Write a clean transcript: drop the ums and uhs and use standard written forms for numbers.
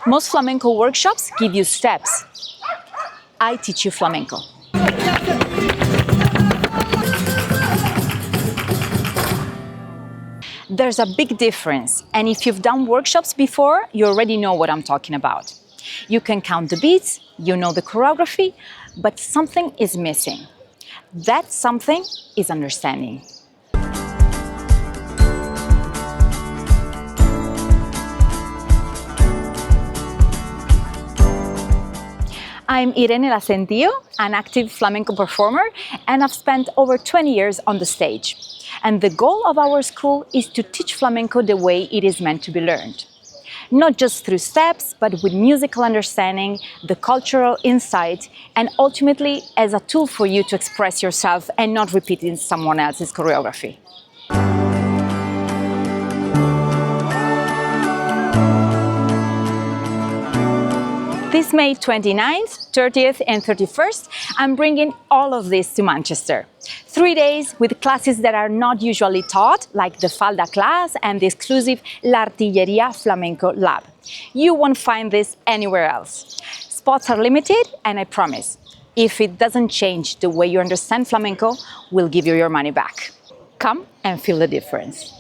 Most flamenco workshops give you steps. I teach you flamenco. There's a big difference, and if you've done workshops before, you already know what I'm talking about. You can count the beats, you know the choreography, but something is missing. That something is understanding. I'm Irene LaSentío, an active flamenco performer, and I've spent over 20 years on the stage. And the goal of our school is to teach flamenco the way it is meant to be learned. Not just through steps, but with musical understanding, the cultural insight, and ultimately as a tool for you to express yourself and not repeating someone else's choreography. This May 29th, 30th and 31st, I'm bringing all of this to Manchester. 3 days with classes that are not usually taught, like the Falda class and the exclusive L'Artilleria Flamenco Lab. You won't find this anywhere else. Spots are limited, and I promise, if it doesn't change the way you understand flamenco, we'll give you your money back. Come and feel the difference.